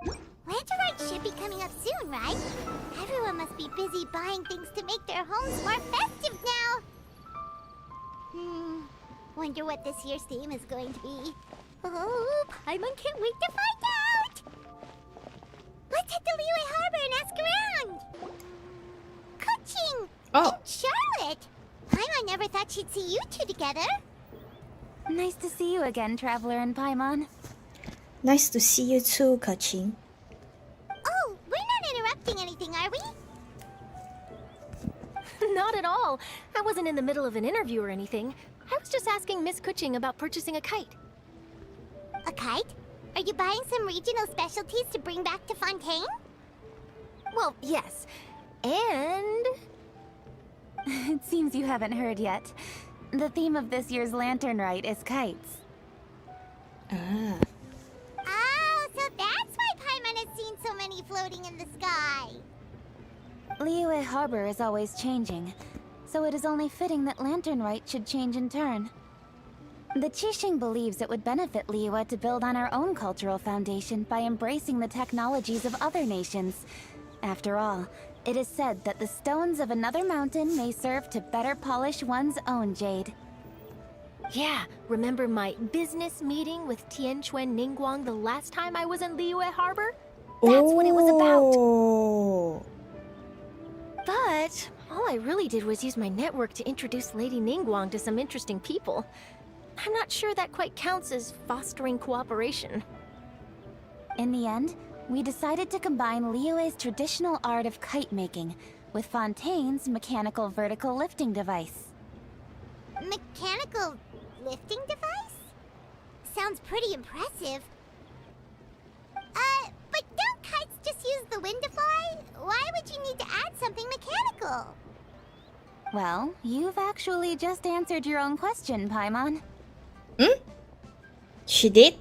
Lanternite should be coming up soon, right? Everyone must be busy buying things to make their homes more festive now. Wonder what this year's theme is going to be. Oh, Paimon can't wait to find out! Let's hit the Liyue Harbor and ask around! Keqing! Oh. And Charlotte! Paimon never thought she'd see you two together. Nice to see you again, Traveler and Paimon. Nice to see you too, Keqing. Oh, we're not interrupting anything, are we? Not at all. I wasn't in the middle of an interview or anything. I was just asking Miss Keqing about purchasing a kite. A kite? Are you buying some regional specialties to bring back to Fontaine? Well, yes. And... It seems you haven't heard yet. The theme of this year's Lantern Rite is kites. Ah. Oh, so that's why Paimon has seen so many floating in the sky. Liyue Harbor is always changing, so it is only fitting that Lantern Rite should change in turn. The Keqing believes it would benefit Liyue to build on our own cultural foundation by embracing the technologies of other nations. After all, it is said that the stones of another mountain may serve to better polish one's own jade. yeah, remember my business meeting with Tianquan Ningguang the last time I was in Liyue Harbor? That's what it was about. Oh. But all I really did was use my network to introduce Lady Ningguang to some interesting people. I'm not sure that quite counts as fostering cooperation. In the end, we decided to combine Liyue's traditional art of kite making with Fontaine's mechanical vertical lifting device. Mechanical lifting device? Sounds pretty impressive. But don't kites just use the wind to fly? Why would you need to add something mechanical? Well, you've actually just answered your own question, Paimon. She did?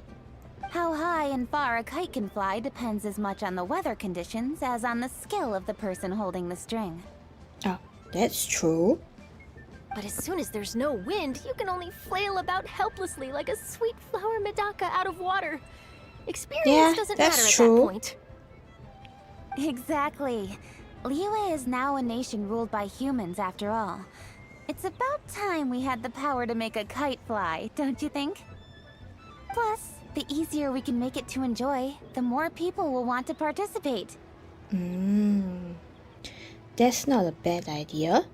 How high and far a kite can fly depends as much on the weather conditions as on the skill of the person holding the string. Oh, that's true. But as soon as there's no wind, you can only flail about helplessly like a sweet flower medaka out of water. Experience Yeah, doesn't that's matter true. at that point. Exactly. Liyue is now a nation ruled by humans after all. It's about time we had the power to make a kite fly, don't you think? Plus, the easier we can make it to enjoy, the more people will want to participate. That's not a bad idea.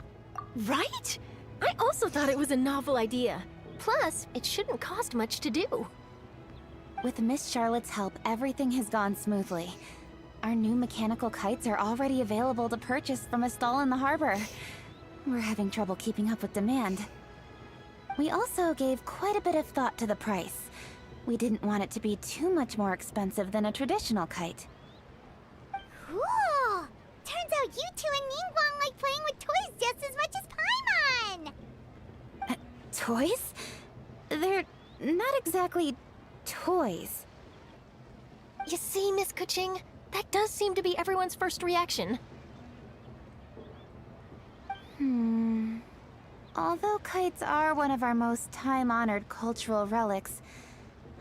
Right? I also thought it was a novel idea. Plus, it shouldn't cost much to do. With Miss Charlotte's help, everything has gone smoothly. Our new mechanical kites are already available to purchase from a stall in the harbor. We're having trouble keeping up with demand. We also gave quite a bit of thought to the price. We didn't want it to be too much more expensive than a traditional kite. Cool! Turns out you two and Ningguang like playing with toys just as much as Paimon! Toys? They're not exactly toys. You see, Miss Keqing, that does seem to be everyone's first reaction. Although kites are one of our most time-honored cultural relics,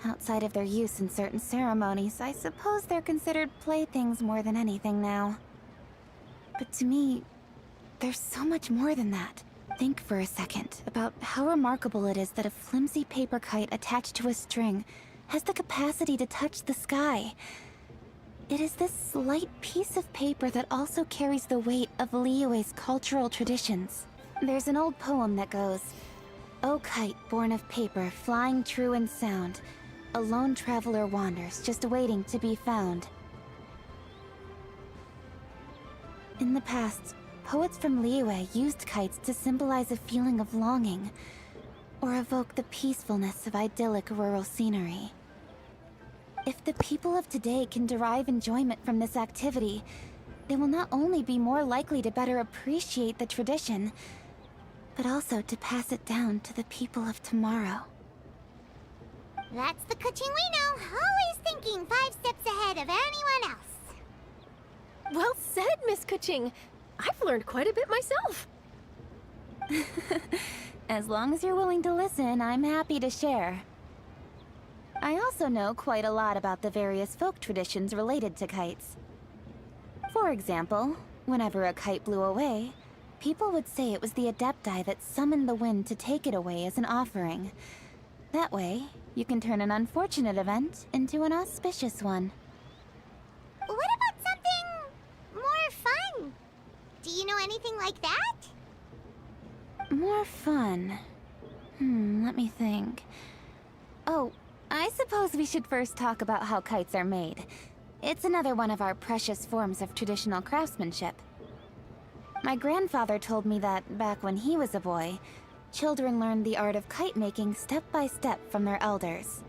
outside of their use in certain ceremonies, I suppose they're considered playthings more than anything now. But to me, there's so much more than that. Think for a second about how remarkable it is that a flimsy paper kite attached to a string has the capacity to touch the sky. It is this slight piece of paper that also carries the weight of Liyue's cultural traditions. There's an old poem that goes, "O kite born of paper, flying true in sound, a lone traveler wanders, just waiting to be found." In the past, poets from Liyue used kites to symbolize a feeling of longing, or evoke the peacefulness of idyllic rural scenery. If the people of today can derive enjoyment from this activity, they will not only be more likely to better appreciate the tradition, but also to pass it down to the people of tomorrow. That's the Keqing we know, always thinking 5 steps ahead of anyone else. Well said, Miss Keqing. I've learned quite a bit myself. As long as you're willing to listen, I'm happy to share. I also know quite a lot about the various folk traditions related to kites. For example, whenever a kite blew away, people would say it was the Adepti that summoned the wind to take it away as an offering. That way, you can turn an unfortunate event into an auspicious one. What about something more fun? Do you know anything like that? More fun. Let me think. Oh, I suppose we should first talk about how kites are made. It's another one of our precious forms of traditional craftsmanship. My grandfather told me that back when he was a boy, children learned the art of kite making step by step from their elders.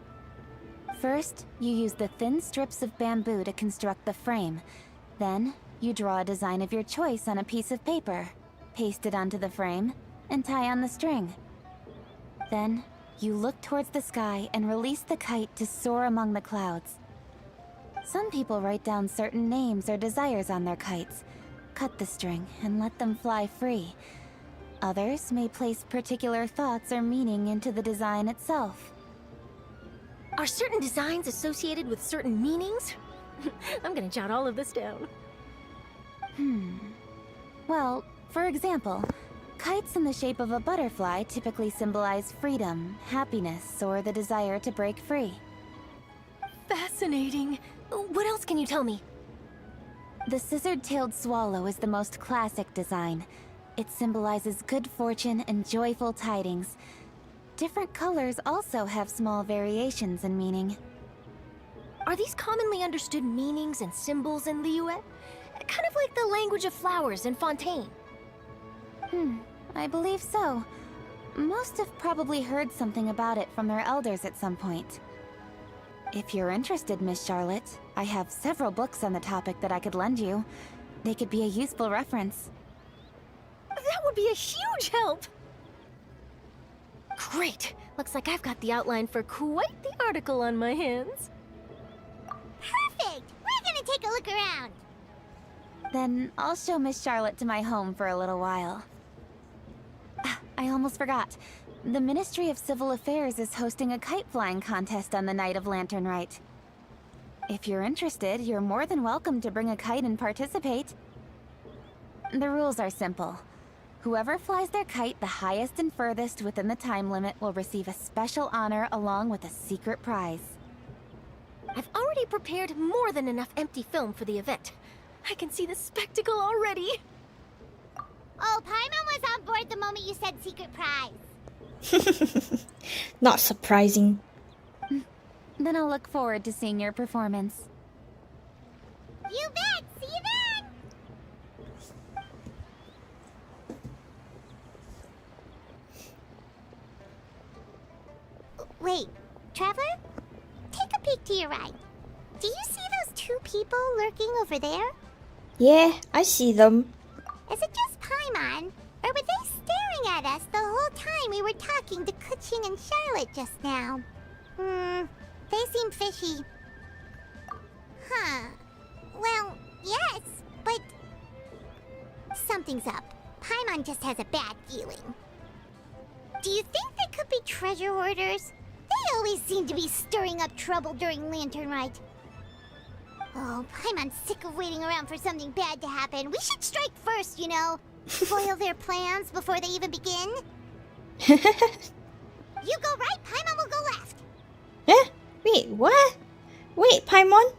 First, you use the thin strips of bamboo to construct the frame. Then, you draw a design of your choice on a piece of paper, paste it onto the frame, and tie on the string. Then, you look towards the sky and release the kite to soar among the clouds. Some people write down certain names or desires on their kites, cut the string, and let them fly free. Others may place particular thoughts or meaning into the design itself. Are certain designs associated with certain meanings? I'm gonna jot all of this down. Well, for example, kites in the shape of a butterfly typically symbolize freedom, happiness, or the desire to break free. Fascinating. What else can you tell me? The scissored-tailed swallow is the most classic design. It symbolizes good fortune and joyful tidings. Different colors also have small variations in meaning. Are these commonly understood meanings and symbols in Liyue? Kind of like the language of flowers in Fontaine. I believe so. Most have probably heard something about it from their elders at some point. If you're interested, Miss Charlotte, I have several books on the topic that I could lend you. They could be a useful reference. That would be a huge help! Great! Looks like I've got the outline for quite the article on my hands. Perfect! We're gonna take a look around. Then I'll show Miss Charlotte to my home for a little while. I almost forgot. The Ministry of Civil Affairs is hosting a kite flying contest on the night of Lantern Rite. If you're interested, you're more than welcome to bring a kite and participate. The rules are simple. Whoever flies their kite the highest and furthest within the time limit will receive a special honor along with a secret prize. I've already prepared more than enough empty film for the event. I can see the spectacle already. Oh, Paimon was on board the moment you said secret prize. Not surprising. Then I'll look forward to seeing your performance. You bet! See you then! Wait, Traveler? Take a peek to your right. Do you see those two people lurking over there? Yeah, I see them. Is it just Paimon? Or were they staring at us the whole time we were talking to Keqing and Charlotte just now? They seem fishy. Huh. Well, yes, but... something's up. Paimon just has a bad feeling. Do you think they could be treasure hoarders? They always seem to be stirring up trouble during Lantern Rite. Oh, Paimon's sick of waiting around for something bad to happen. We should strike first, you know. Spoil their plans before they even begin. You go right, Paimon will go left. Eh? Wait, what? Wait, Paimon?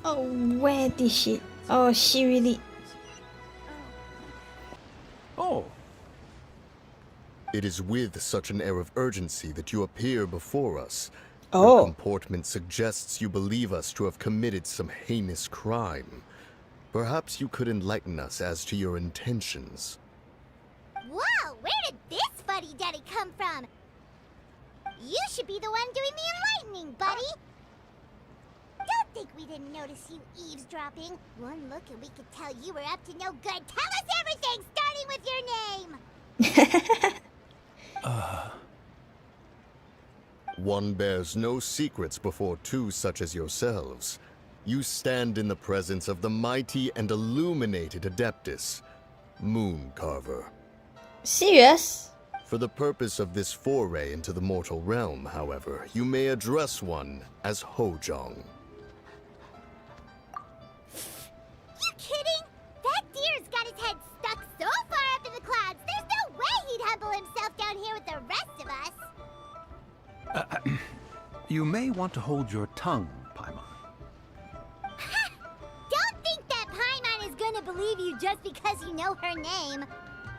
Oh, where did she... Oh, she really... Oh. It is with such an air of urgency that you appear before us. Your Oh. comportment suggests you believe us to have committed some heinous crime. Perhaps you could enlighten us as to your intentions. Whoa, where did this fuddy-duddy come from? You should be the one doing the enlightening, buddy. Don't think we didn't notice you eavesdropping. One look and we could tell you were up to no good. Tell us everything, starting with your name. One bears no secrets before two such as yourselves. You stand in the presence of the mighty and illuminated Adeptus, Moon Carver. Serious? For the purpose of this foray into the mortal realm, however, you may address one as Hojong. You kidding? That deer's got his head stuck so far up in the clouds, there's no way he'd humble himself down here with the rest of us. You may want to hold your tongue, Paimon. Ha! Don't think that Paimon is gonna believe you just because you know her name.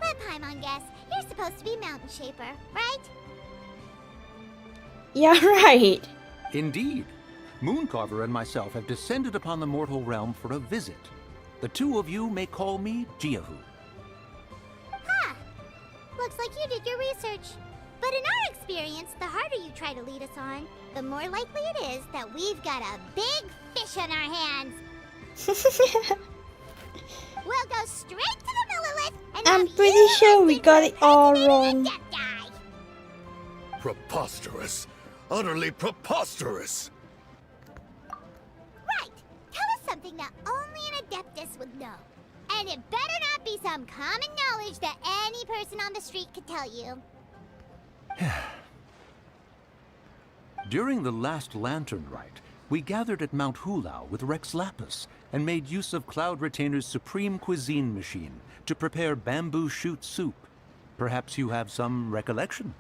Let Paimon guess. You're supposed to be Mountain Shaper, right? Yeah, right. Indeed. Mooncarver and myself have descended upon the mortal realm for a visit. The two of you may call me Jiahu. Ha! Looks like you did your research. But in our experience, the harder you try to lead us on, the more likely it is that we've got a big fish on our hands. We'll go straight to the Millilith and I'm have pretty you sure we arrested got for it all impersonating wrong. a deaf guy. Preposterous! Utterly preposterous! Right. Tell us something that only an Adeptus would know. And it better not be some common knowledge that any person on the street could tell you. During the last Lantern Rite, we gathered at Mount Hulao with Rex Lapis and made use of Cloud Retainer's supreme cuisine machine to prepare bamboo shoot soup. Perhaps you have some recollection?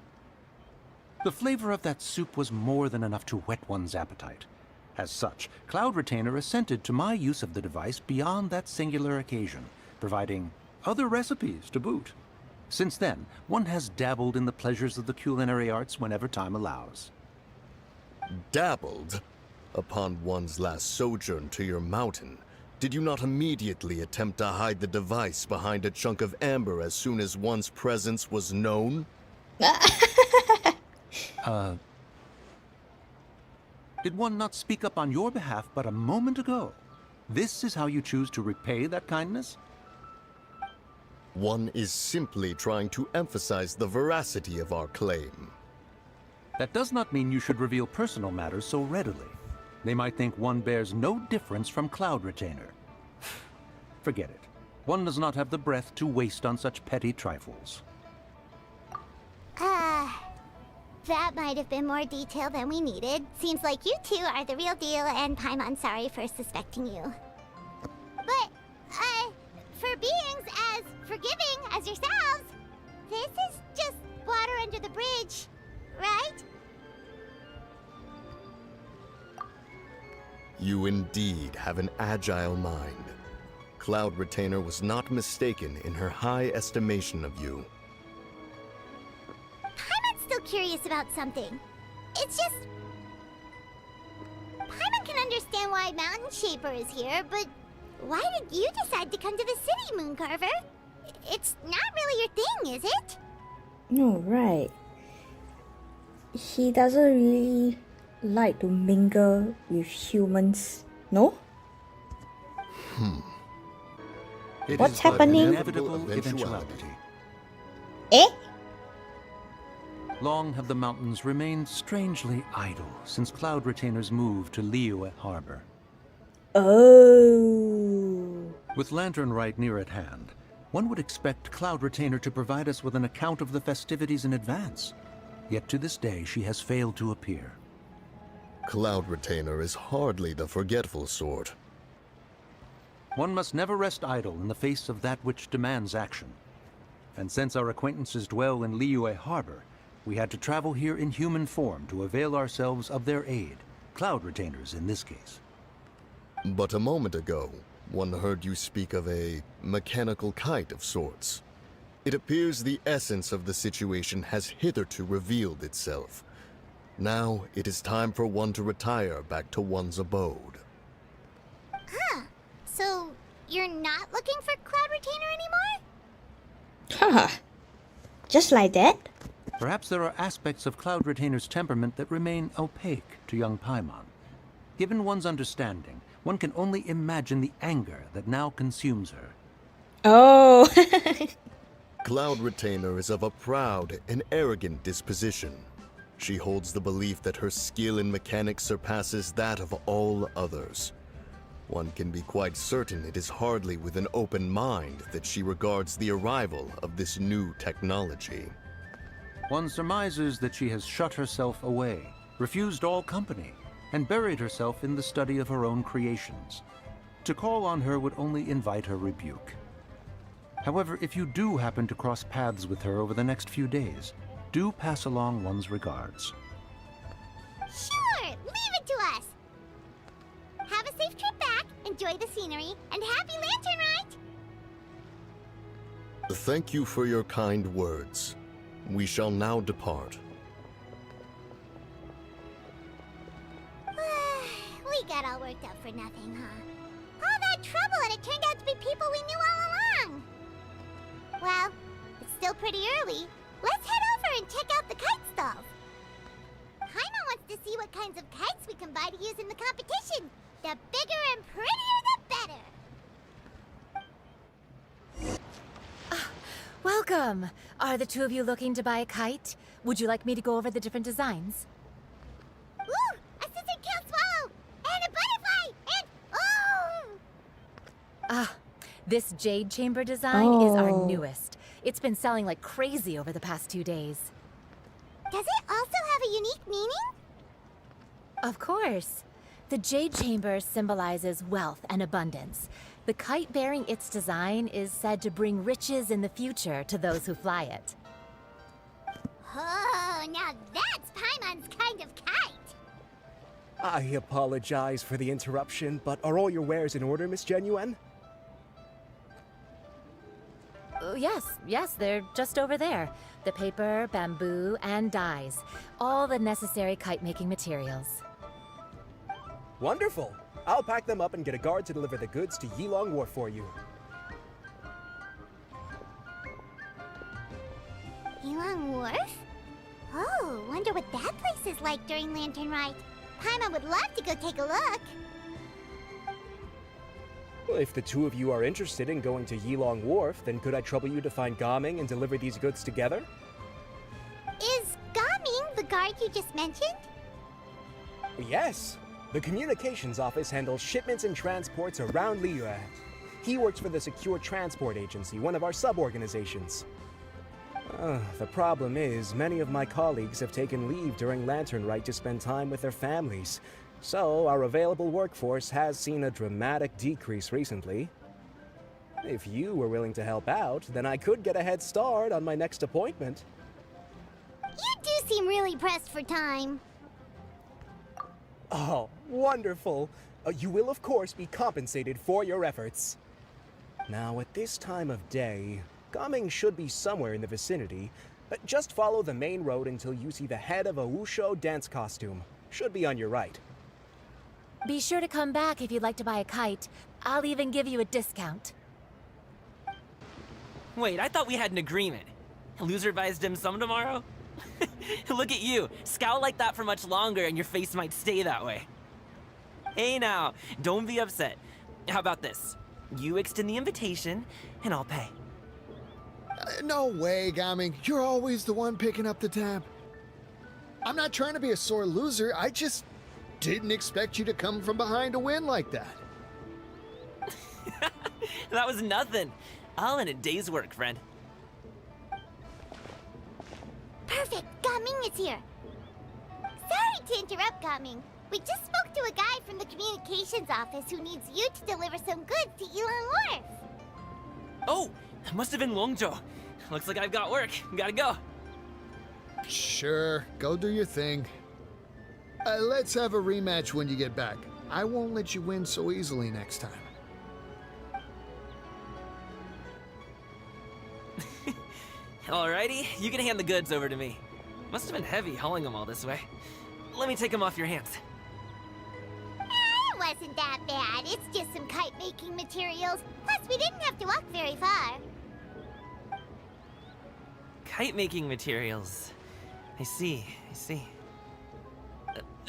The flavor of that soup was more than enough to whet one's appetite. As such, Cloud Retainer assented to my use of the device beyond that singular occasion, providing other recipes to boot. Since then, one has dabbled in the pleasures of the culinary arts whenever time allows. Dabbled? Upon one's last sojourn to your mountain, did you not immediately attempt to hide the device behind a chunk of amber as soon as one's presence was known? Did one not speak up on your behalf but a moment ago? This is how you choose to repay that kindness? One is simply trying to emphasize the veracity of our claim. That does not mean you should reveal personal matters so readily. They might think one bears no difference from Cloud Retainer. Forget it. One does not have the breath to waste on such petty trifles. That might have been more detail than we needed. Seems like you two are the real deal, and Paimon's sorry for suspecting you. But, for beings as forgiving as yourselves, this is just water under the bridge, right? You indeed have an agile mind. Cloud Retainer was not mistaken in her high estimation of you. Paimon's still curious about something. It's just... Paimon can understand why Mountain Shaper is here, but why did you decide to come to the city, Mooncarver? It's not really your thing, is it? No, right. He doesn't really like to mingle with humans, no? It What's is but an happening? Inevitable eventuality. Eh? Long have the mountains remained strangely idle since Cloud Retainer's move to Liyue Harbor. Oh. With Lantern Rite near at hand, one would expect Cloud Retainer to provide us with an account of the festivities in advance. Yet to this day, she has failed to appear. Cloud Retainer is hardly the forgetful sort. One must never rest idle in the face of that which demands action. And since our acquaintances dwell in Liyue Harbor, we had to travel here in human form to avail ourselves of their aid, Cloud Retainers in this case. But a moment ago, one heard you speak of a mechanical kite of sorts. It appears the essence of the situation has hitherto revealed itself. Now it is time for one to retire back to one's abode. So, you're not looking for Cloud Retainer anymore? Haha. Just like that? Perhaps there are aspects of Cloud Retainer's temperament that remain opaque to young Paimon. Given one's understanding, one can only imagine the anger that now consumes her. Oh. Cloud Retainer is of a proud and arrogant disposition. She holds the belief that her skill in mechanics surpasses that of all others. One can be quite certain it is hardly with an open mind that she regards the arrival of this new technology. One surmises that she has shut herself away, refused all company, and buried herself in the study of her own creations. To call on her would only invite her rebuke. However, if you do happen to cross paths with her over the next few days, do pass along one's regards. Sure, leave it to us. Have a safe trip back, enjoy the scenery, and happy Lantern Rite! Thank you for your kind words. We shall now depart. We got all worked up for nothing, huh? All that trouble and it turned out to be people we knew all along! Well, it's still pretty early. Let's head over and check out the kite stall. Paimon wants to see what kinds of kites we can buy to use in the competition. The bigger and prettier, the better. Welcome! Are the two of you looking to buy a kite? Would you like me to go over the different designs? Ooh! A scissor kill swallow! And a butterfly! And oh! This jade chamber design is our Oh. newest. It's been selling like crazy over the past 2 days. Does it also have a unique meaning? Of course. The jade chamber symbolizes wealth and abundance. The kite bearing its design is said to bring riches in the future to those who fly it. Oh, now that's Paimon's kind of kite! I apologize for the interruption, but are all your wares in order, Miss Xianyun? Yes, they're just over there. The paper, bamboo, and dyes. All the necessary kite-making materials. Wonderful! I'll pack them up and get a guard to deliver the goods to Yilong Wharf for you. Yilong Wharf? Oh, wonder what that place is like during Lantern Rite. Paimon would love to go take a look. Well, if the two of you are interested in going to Yilong Wharf, then could I trouble you to find Gaming and deliver these goods together? Is Gaming the guard you just mentioned? Yes! The communications office handles shipments and transports around Liyue. He works for the Secure Transport Agency, one of our sub-organizations. The problem is, many of my colleagues have taken leave during Lantern Rite to spend time with their families. So, our available workforce has seen a dramatic decrease recently. If you were willing to help out, then I could get a head start on my next appointment. You do seem really pressed for time. Oh, wonderful! You will, of course, be compensated for your efforts. Now, at this time of day, Gaming should be somewhere in the vicinity. Just follow the main road until you see the head of a Wushu dance costume. Should be on your right. Be sure to come back if you'd like to buy a kite. I'll even give you a discount. Wait, I thought we had an agreement. Loser buys dim sum tomorrow? Look at you. Scowl like that for much longer and your face might stay that way. Hey now, don't be upset. How about this? You extend the invitation, and I'll pay. No way, Gaming. You're always the one picking up the tab. I'm not trying to be a sore loser. I just didn't expect you to come from behind to win like that. That was nothing. All in a day's work, friend. Perfect, Gaming is here. Sorry to interrupt, Gaming. We just spoke to a guy from the communications office who needs you to deliver some goods to Yilong Wharf. Oh, it must have been Longzhou. Looks like I've got work. Gotta go. Sure, go do your thing. Let's have a rematch when you get back. I won't let you win so easily next time. Alrighty, you can hand the goods over to me. Must have been heavy hauling them all this way. Let me take them off your hands. It wasn't that bad. It's just some kite-making materials. Plus, we didn't have to walk very far. Kite-making materials. I see.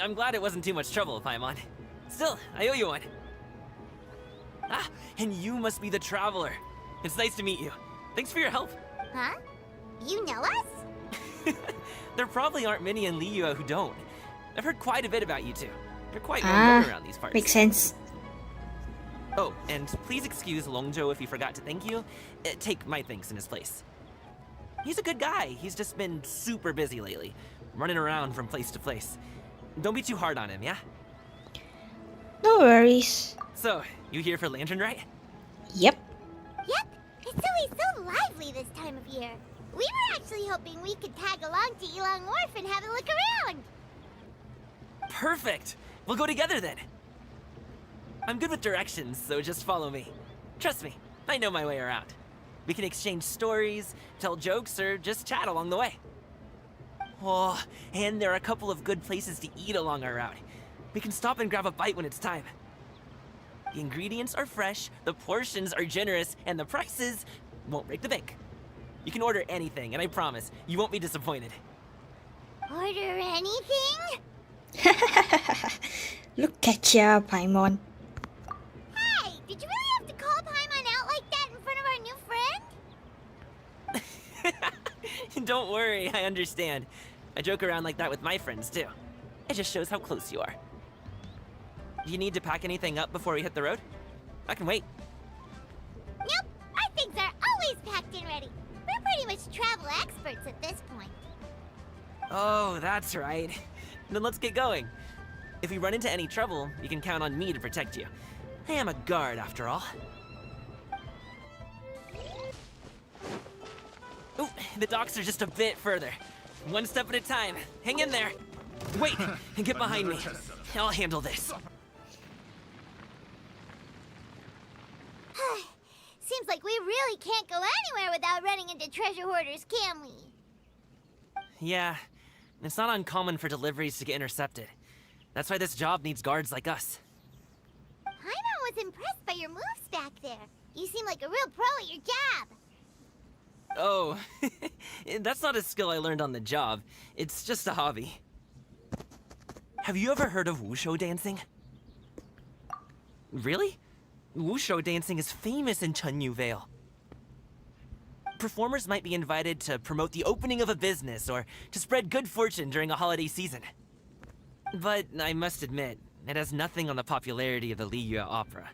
I'm glad it wasn't too much trouble, Paimon. Still, I owe you one. Ah, and you must be the traveler. It's nice to meet you. Thanks for your help. Huh? You know us? There probably aren't many in Liyue who don't. I've heard quite a bit about you two. You're quite well known around these parts. Makes sense. Oh, and please excuse Longzhou if he forgot to thank you. Take my thanks in his place. He's a good guy. He's just been super busy lately, running around from place to place. Don't be too hard on him, yeah? No worries. So, you here for Lantern Rite? Yep. Yep, it's always so lively this time of year. We were actually hoping we could tag along to Yilong Wharf and have a look around. Perfect! We'll go together then. I'm good with directions, so just follow me. Trust me, I know my way around. We can exchange stories, tell jokes, or just chat along the way. Oh, and there are a couple of good places to eat along our route. We can stop and grab a bite when it's time. The ingredients are fresh, the portions are generous, and the prices won't break the bank. You can order anything, and I promise, you won't be disappointed. Order anything? Look at ya, Paimon. Hey, did you really have to call Paimon out like that in front of our new friend? Don't worry, I understand. I joke around like that with my friends, too. It just shows how close you are. Do you need to pack anything up before we hit the road? I can wait. Nope, our things are always packed and ready. We're pretty much travel experts at this point. Oh, that's right. Then let's get going. If we run into any trouble, you can count on me to protect you. I am a guard, after all. Ooh, the docks are just a bit further. One step at a time. Hang in there. Wait, and get behind me. I'll handle this. Seems like we really can't go anywhere without running into treasure hoarders, can we? Yeah, it's not uncommon for deliveries to get intercepted. That's why this job needs guards like us. Paimon was impressed by your moves back there. You seem like a real pro at your job. Oh, that's not a skill I learned on the job. It's just a hobby. Have you ever heard of wushu dancing? Really? Wushu dancing is famous in Chenyu Vale. Performers might be invited to promote the opening of a business or to spread good fortune during a holiday season. But I must admit, it has nothing on the popularity of the Liyue opera.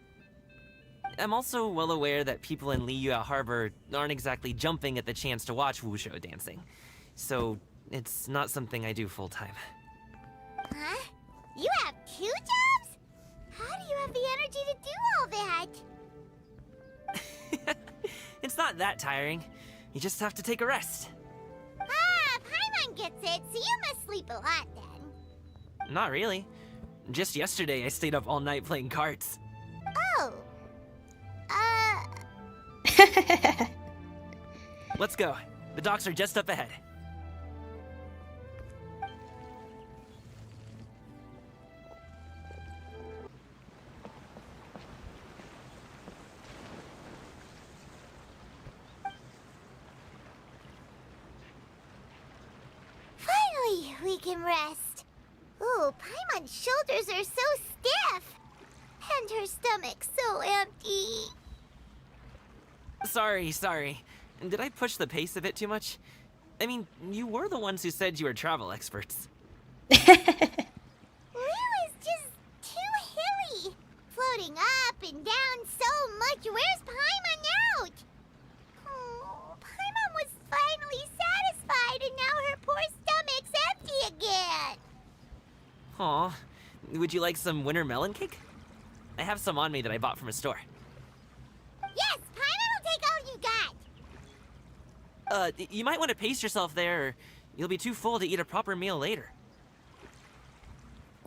I'm also well aware that people in Liyue Harbor aren't exactly jumping at the chance to watch wushu dancing. So, it's not something I do full-time. Huh? You have 2 jobs? How do you have the energy to do all that? It's not that tiring. You just have to take a rest. Ah, Paimon gets it, so you must sleep a lot then. Not really. Just yesterday, I stayed up all night playing cards. Oh. Let's go. The docks are just up ahead. Finally, we can rest. Ooh, Paimon's shoulders are so stiff. And her stomach so empty. Sorry. Did I push the pace a bit too much? I mean, you were the ones who said you were travel experts. Liyue is just too hilly. Floating up and down so much. Where's Paimon out? Oh, Paimon was finally satisfied and now her poor stomach's empty again. Aw, would you like some winter melon cake? I have some on me that I bought from a store. Yes, Paimon will take all you got. You might want to pace yourself there, or you'll be too full to eat a proper meal later.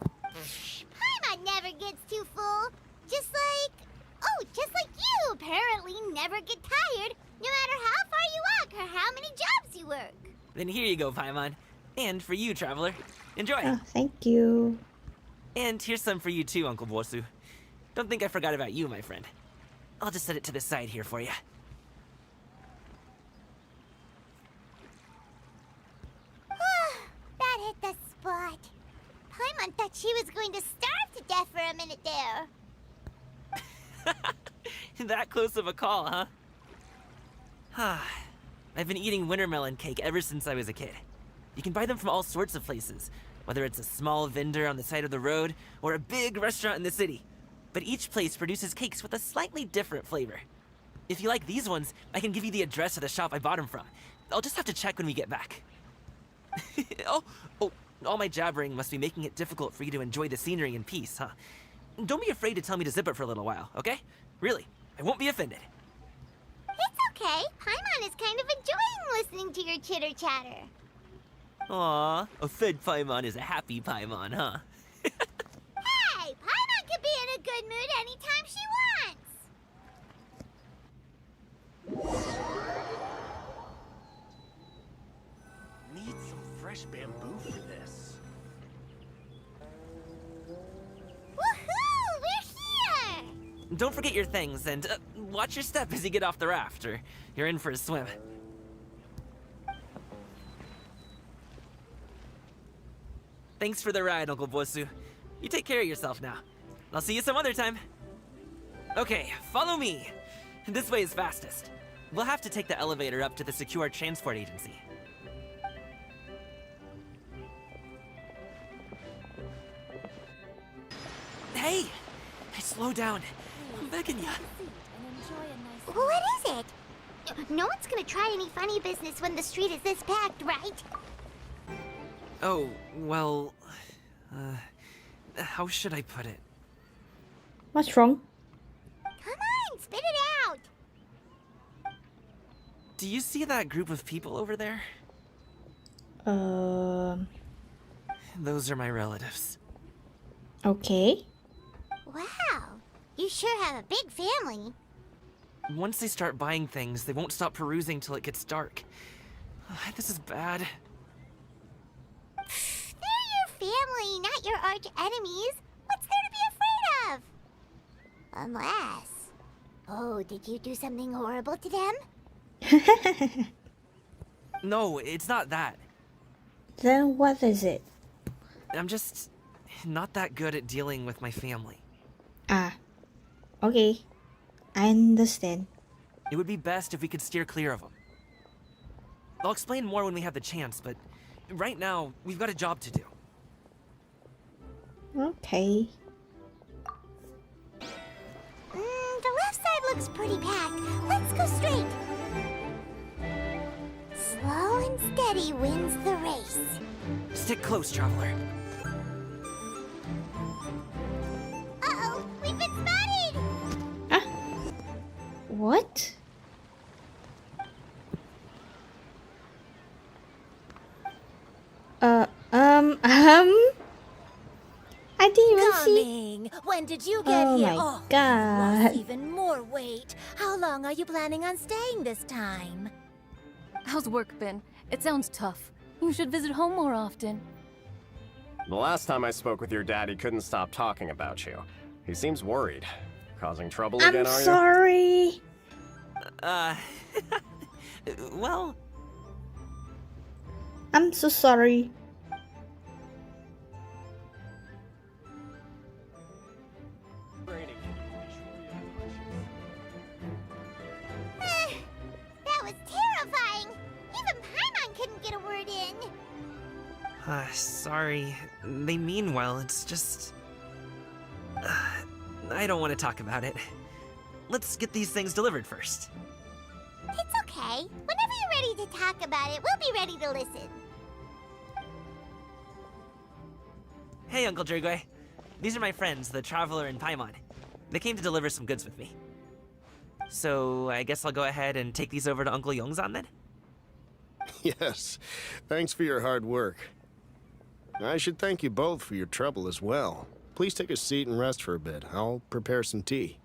Paimon never gets too full. Just like you apparently never get tired, no matter how far you walk or how many jobs you work. Then here you go, Paimon. And for you, traveler. Enjoy. Oh, thank you. And here's some for you too, Uncle Bosu. Don't think I forgot about you, my friend. I'll just set it to the side here for you. That hit the spot. Paimon thought she was going to starve to death for a minute there. That close of a call, huh? I've been eating winter melon cake ever since I was a kid. You can buy them from all sorts of places, whether it's a small vendor on the side of the road or a big restaurant in the city. but each place produces cakes with a slightly different flavor. If you like these ones, I can give you the address of the shop I bought them from. I'll just have to check when we get back. Oh, all my jabbering must be making it difficult for you to enjoy the scenery in peace, huh? Don't be afraid to tell me to zip it for a little while, okay? Really, I won't be offended. It's okay. Paimon is kind of enjoying listening to your chitter-chatter. Aw, a fed Paimon is a happy Paimon, huh? Hey, Paimon can be in a good mood anytime she wants. Need some fresh bamboo for this. Woohoo! We're here! Don't forget your things, and watch your step as you get off the raft, or you're in for a swim. Thanks for the ride, Uncle Bosu. You take care of yourself now. I'll see you some other time. Okay, follow me. This way is fastest. We'll have to take the elevator up to the secure transport agency. Hey! Slow down. I'm begging ya. What is it? No one's gonna try any funny business when the street is this packed, right? Oh, well... how should I put it? What's wrong? Come on, spit it out! Do you see that group of people over there? Those are my relatives. Okay. Wow, you sure have a big family. Once they start buying things, they won't stop perusing till it gets dark. This is bad. They're your family, not your arch enemies. What's there to be afraid of? Unless... Oh, did you do something horrible to them? No, it's not that. Then what is it? I'm just not that good at dealing with my family. Ah. Okay. I understand. It would be best if we could steer clear of them. I'll explain more when we have the chance, but right now, we've got a job to do. Okay. The left side looks pretty packed. Let's go straight. Slow and steady wins the race. Stick close, traveler. Uh-oh, we've been spotted! Ah. What? I didn't even see. Coming. When did you get Oh here? my You God. lost even more weight. How long are you planning on staying this time? How's work been? It sounds tough. You should visit home more often. The last time I spoke with your dad, he couldn't stop talking about you. He seems worried. Causing trouble I'm again, are you? sorry. Well... I'm so sorry. That was terrifying. Even Paimon couldn't get a word in. Sorry. They mean well, it's just... I don't want to talk about it. Let's get these things delivered first. It's okay. Whenever you're ready to talk about it, we'll be ready to listen. Hey, Uncle Drigway. These are my friends, the Traveler and Paimon. They came to deliver some goods with me. So, I guess I'll go ahead and take these over to Uncle Yongzan then? Yes, thanks for your hard work. I should thank you both for your trouble as well. Please take a seat and rest for a bit. I'll prepare some tea.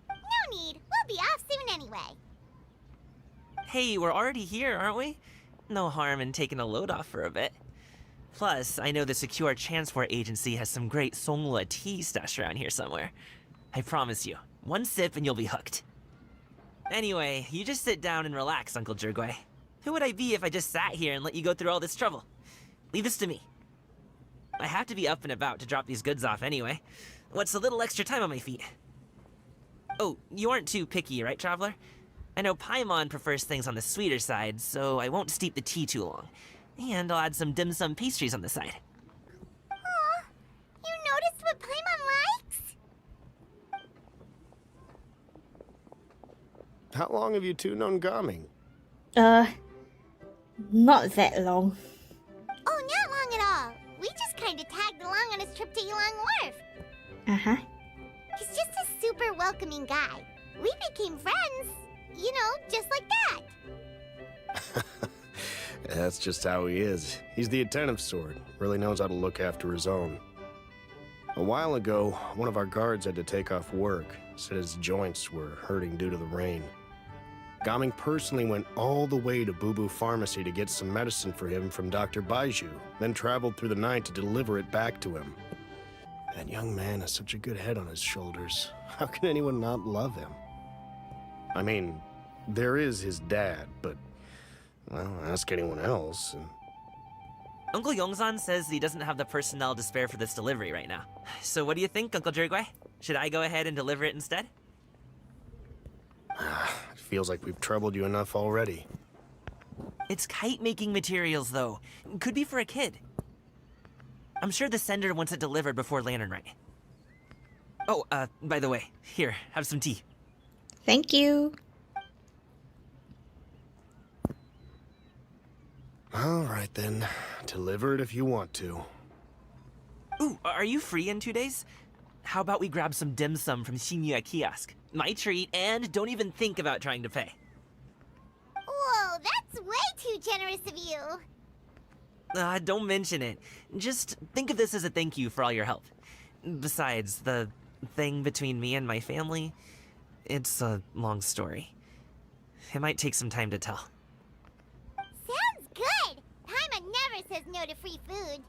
No need. We'll be off soon anyway. Hey, we're already here, aren't we? No harm in taking a load off for a bit. Plus, I know the Secure Transport Agency has some great Songhua tea stashed around here somewhere. I promise you, one sip and you'll be hooked. Anyway, you just sit down and relax, Uncle Jirgway. Who would I be if I just sat here and let you go through all this trouble? Leave this to me. I have to be up and about to drop these goods off anyway. What's a little extra time on my feet? Oh, you aren't too picky, right, Traveler? I know Paimon prefers things on the sweeter side, so I won't steep the tea too long. And I'll add some dim sum pastries on the side. Aw, you noticed what Paimon likes? how long have you two known Gaming? Not that long. Oh, not long at all. We just kind of tagged along on his trip to Yulong Wharf. Uh-huh. He's just a super welcoming guy. We became friends, you know, just like that. That's just how he is. He's the attentive sort. Really knows how to look after his own. A while ago, one of our guards had to take off work. Said his joints were hurting due to the rain. Gaming personally went all the way to Boo Boo Pharmacy to get some medicine for him from Dr. Baiju, then traveled through the night to deliver it back to him. That young man has such a good head on his shoulders. How can anyone not love him? I mean, there is his dad, but, well, ask anyone else, and... Uncle Yongzan says he doesn't have the personnel to spare for this delivery right now. So what do you think, Uncle Jirgui? Should I go ahead and deliver it instead? It feels like we've troubled you enough already. It's kite-making materials, though. Could be for a kid. I'm sure the sender wants it delivered before Lantern Rite. Oh, by the way, here, have some tea. Thank you. All right, then. Deliver it if you want to. Ooh, are you free in 2 days? How about we grab some dim sum from Xianyun kiosk? My treat, and don't even think about trying to pay. Whoa, that's way too generous of you. Don't mention it. Just think of this as a thank you for all your help. Besides, the thing between me and my family, it's a long story. It might take some time to tell. Sounds good. Paimon never says no to free food.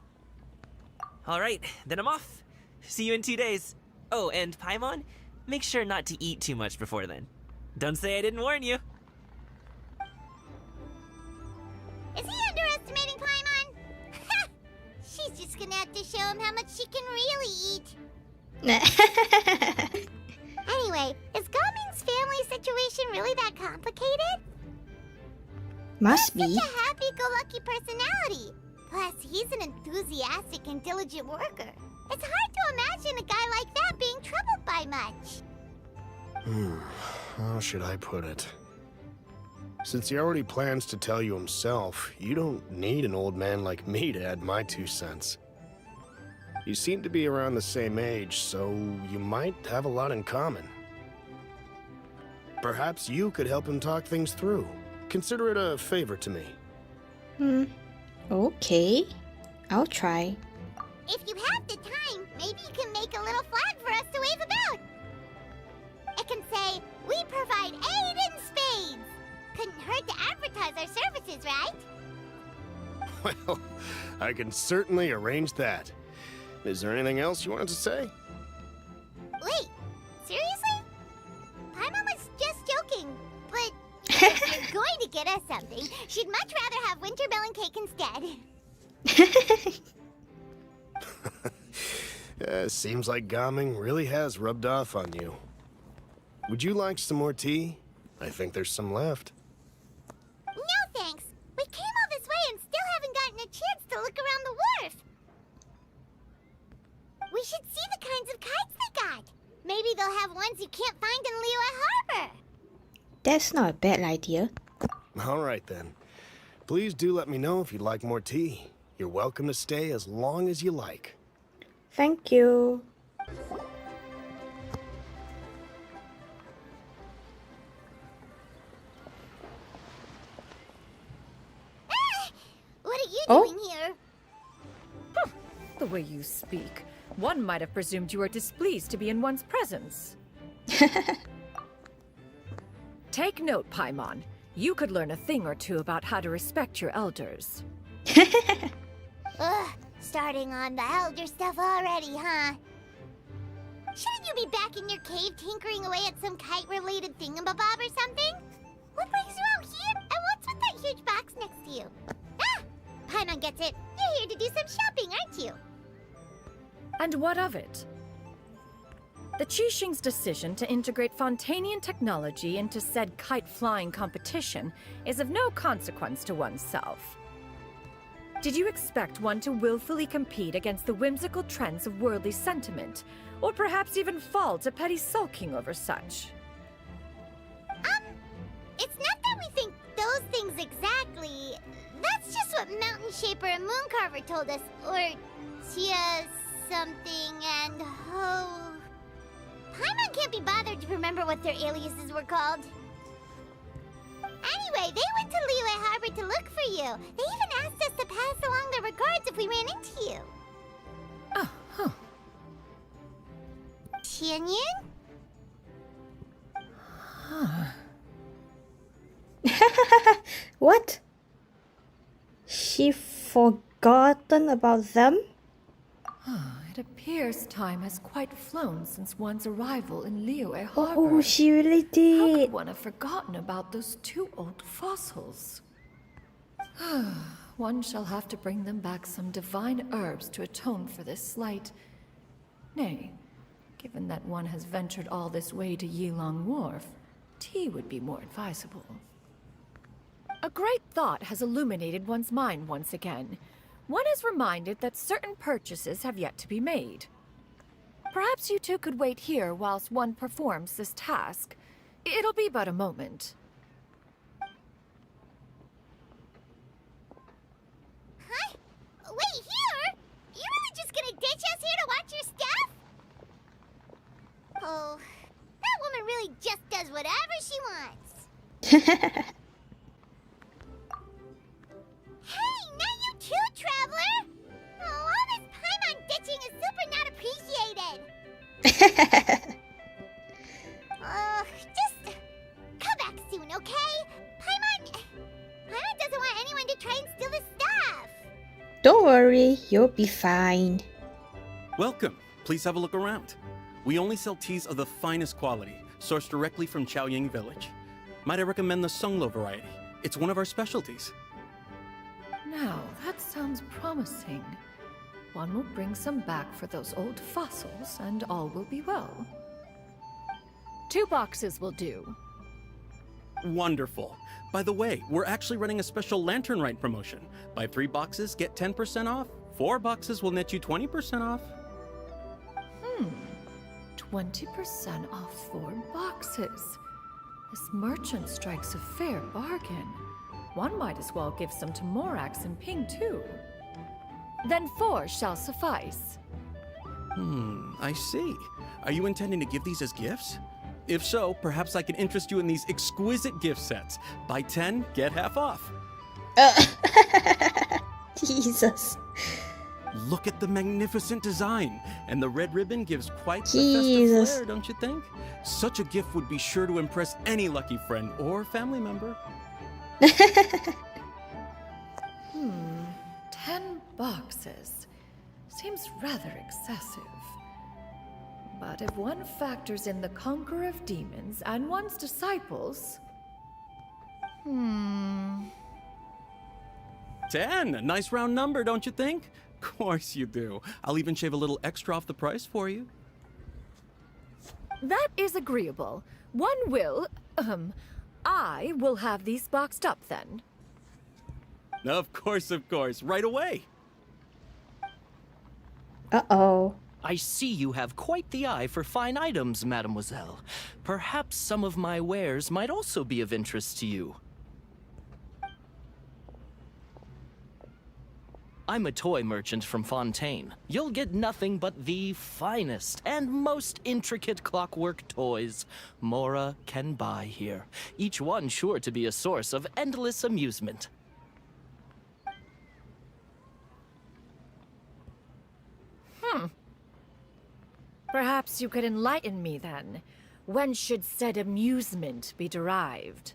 Alright, then I'm off. See you in 2 days. Oh, and Paimon, make sure not to eat too much before then. Don't say I didn't warn you. Is he underestimating Paimon? She's just gonna have to show him how much she can really eat. Anyway, is Gaming's family situation really that complicated? Must be. Such a happy-go-lucky personality. Plus, he's an enthusiastic and diligent worker. It's hard to imagine a guy like that being troubled by much. How should I put it? Since he already plans to tell you himself, you don't need an old man like me to add my 2 cents. You seem to be around the same age, so you might have a lot in common. Perhaps you could help him talk things through. Consider it a favor to me. Okay. I'll try. If you have the time, maybe you can make a little flag for us to wave about. It can say, "We provide aid in spades." Couldn't hurt to advertise our services, right? Well, I can certainly arrange that. Is there anything else you wanted to say? Wait, seriously? Paimon was just joking, but if you're going to get us something, she'd much rather have wintermelon cake instead. Seems like Gaming really has rubbed off on you. Would you like some more tea? I think there's some left. No thanks. We came all this way and still haven't gotten a chance to look around the wharf. We should see the kinds of kites they got. Maybe they'll have ones you can't find in Liyue Harbor. That's not a bad idea. All right, then. Please do let me know if you'd like more tea. You're welcome to stay as long as you like. Thank you. What are you Oh? doing here? The way you speak, one might have presumed you were displeased to be in one's presence. Take note, Paimon. You could learn a thing or two about how to respect your elders. Ugh, starting on the elder stuff already, huh? Shouldn't you be back in your cave tinkering away at some kite-related thingamabob or something? What brings you out here? And what's with that huge box next to you? Ah! Paimon gets it. You're here to do some shopping, aren't you? And what of it? The Keqing's decision to integrate Fontanian technology into said kite-flying competition is of no consequence to oneself. Did you expect one to willfully compete against the whimsical trends of worldly sentiment, or perhaps even fall to petty sulking over such? Shaper and Mooncarver told us, or Tia something, and oh... Paimon can't be bothered to remember what their aliases were called. Anyway, they went to Liyue Harbor to look for you. They even asked us to pass along their regards if we ran into you. Oh, huh. Xianyun? What? She forgotten about them? It appears time has quite flown since one's arrival in Liyue Harbor. Oh, she really How did. could one have forgotten about those 2 old fossils? One shall have to bring them back some divine herbs to atone for this slight. Nay, given that one has ventured all this way to Yilong Wharf, tea would be more advisable. A great thought has illuminated one's mind once again. One is reminded that certain purchases have yet to be made. Perhaps you two could wait here whilst one performs this task. It'll be but a moment. Huh? Wait, here? You really just gonna ditch us here to watch your stuff? Oh, that woman really just does whatever she wants. Hey, not you too, Traveler! Oh, all this Paimon ditching is super not appreciated. Just come back soon, okay? Paimon doesn't want anyone to try and steal his stuff. Don't worry, you'll be fine. Welcome. Please have a look around. We only sell teas of the finest quality, sourced directly from Xianyun village. Might I recommend the Sunglo variety? It's one of our specialties. Now, that sounds promising. One will bring some back for those old fossils, and all will be well. 2 boxes will do. Wonderful. By the way, we're actually running a special Lantern Rite promotion. Buy 3 boxes, get 10% off. 4 boxes will net you 20% off. 20% off 4 boxes. This merchant strikes a fair bargain. One might as well give some to Morax and Ping too. Then 4 shall suffice. I see. Are you intending to give these as gifts? If so, perhaps I can interest you in these exquisite gift sets. Buy 10, get half off. Jesus. Look at the magnificent design, and the red ribbon gives quite the Jesus. festive flair, don't you think? Such a gift would be sure to impress any lucky friend or family member. 10 boxes. Seems rather excessive. But if one factors in the Conqueror of Demons and one's disciples... 10, a nice round number, don't you think? Of course you do. I'll even shave a little extra off the price for you. That is agreeable. One will... I will have these boxed up then. Of course, right away. Uh-oh. I see you have quite the eye for fine items, mademoiselle. Perhaps some of my wares might also be of interest to you. I'm a toy merchant from Fontaine. You'll get nothing but the finest and most intricate clockwork toys Mora can buy here. Each one sure to be a source of endless amusement. Perhaps you could enlighten me then. When should said amusement be derived?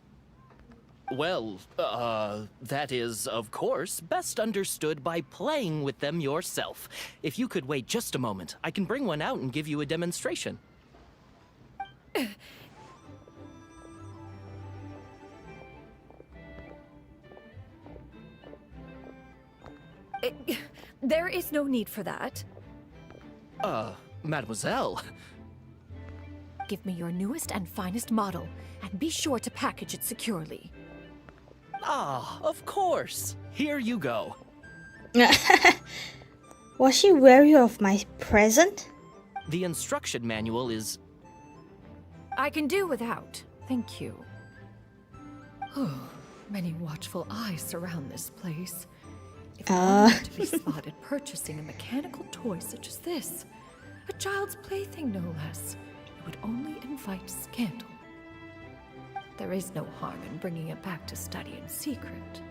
Well, that is, of course, best understood by playing with them yourself. If you could wait just a moment, I can bring one out and give you a demonstration. There is no need for that. Mademoiselle. Give me your newest and finest model, and be sure to package it securely. Ah, of course. Here you go. Was she wary of my present? The instruction manual is... I can do without, thank you. Many watchful eyes surround this place. If Not to be spotted purchasing a mechanical toy such as this. A child's plaything, no less. It would only invite scandal. There is no harm in bringing it back to study in secret.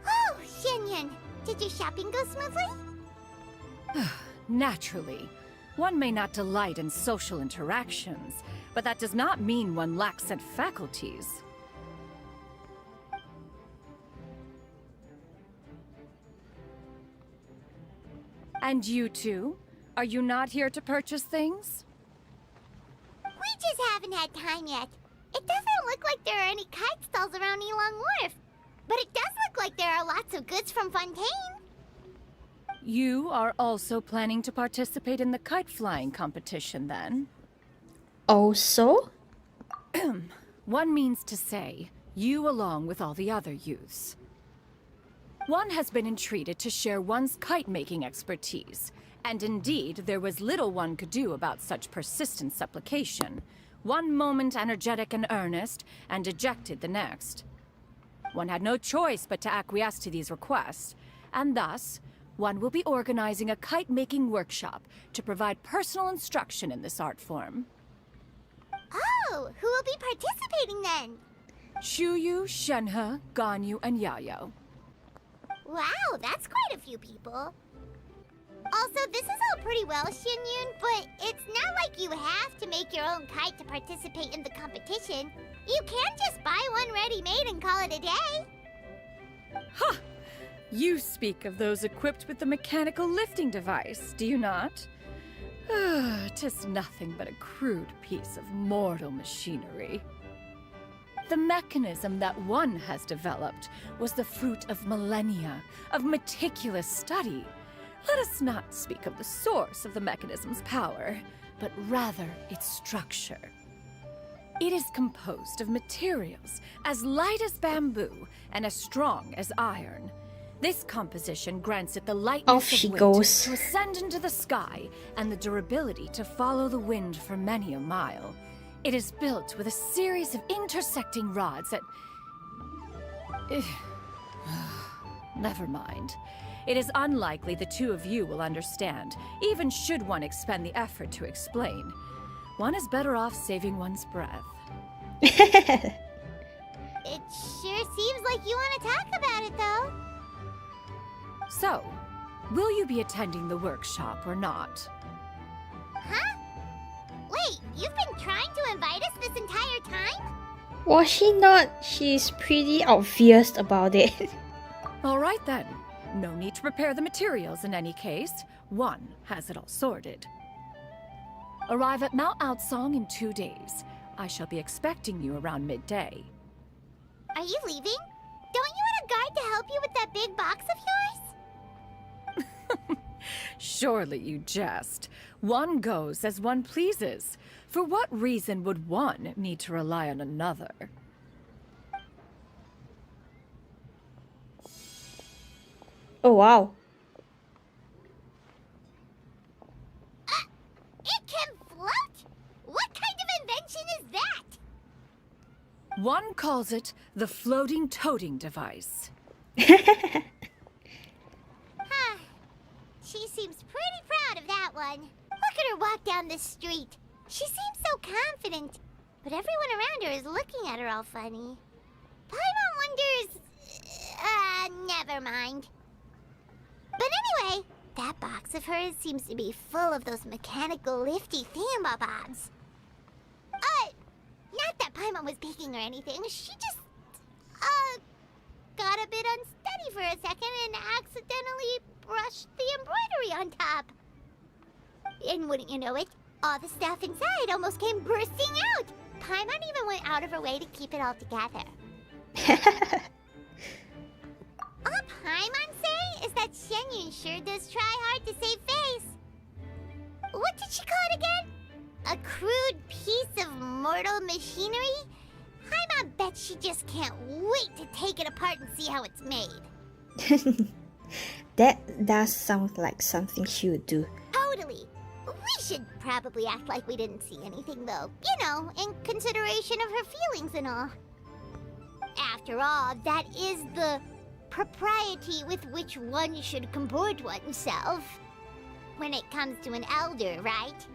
Oh, Xianyun, did your shopping go smoothly? Naturally. One may not delight in social interactions, but that does not mean one lacks said faculties. And you two? Are you not here to purchase things? We just haven't had time yet. It doesn't look like there are any kite stalls around Elong Wharf, but it does look like there are lots of goods from Fontaine. You are also planning to participate in the kite flying competition, then? Also? One means to say, you along with all the other youths. One has been entreated to share one's kite-making expertise, and indeed, there was little one could do about such persistent supplication. One moment energetic and earnest, and dejected the next. One had no choice but to acquiesce to these requests, and thus, one will be organizing a kite-making workshop to provide personal instruction in this art form. Oh, who will be participating then? Chuyu, Shenhe, Ganyu, and Yayo. Wow, that's quite a few people. Also, this is all pretty well, Xianyun, but it's not like you have to make your own kite to participate in the competition. You can just buy one ready-made and call it a day. Ha! You speak of those equipped with the mechanical lifting device, do you not? 'Tis nothing but a crude piece of mortal machinery. The mechanism that one has developed was the fruit of millennia of meticulous study. Let us not speak of the source of the mechanism's power, but rather its structure. It is composed of materials as light as bamboo and as strong as iron. This composition grants it the lightness Off she of wind goes. to ascend into the sky and the durability to follow the wind for many a mile. It is built with a series of intersecting rods that... Never mind. It is unlikely the two of you will understand, even should one expend the effort to explain. One is better off saving one's breath. It sure seems like you want to talk about it, though. So, will you be attending the workshop or not? Huh? Wait, you've been trying to invite us this entire time? Was she not? She's pretty obvious about it. All right then. No need to prepare the materials in any case. One has it all sorted. Arrive at Mount Outsong in 2 days. I shall be expecting you around midday. Are you leaving? Don't you want a guard to help you with that big box of yours? Surely you jest. One goes as one pleases. For what reason would one need to rely on another? Oh wow. It can float? What kind of invention is that? One calls it the floating toting device. She seems pretty proud of that one. Look at her walk down the street. She seems so confident, but everyone around her is looking at her all funny. Paimon wonders... never mind. But anyway, that box of hers seems to be full of those mechanical lifty thingamabobs. Not that Paimon was peeking or anything. She just, got a bit unsteady for a second and accidentally brushed the embroidery on top. And wouldn't you know it, all the stuff inside almost came bursting out. Paimon even went out of her way to keep it all together. All Paimon say is that Xianyun sure does try hard to save face. What did she call it again? A crude piece of mortal machinery? Paimon bets she just can't wait to take it apart and see how it's made. That does sound like something she would do. Totally. We should probably act like we didn't see anything, though. You know, in consideration of her feelings and all. After all, that is the propriety with which one should comport oneself when it comes to an elder, right?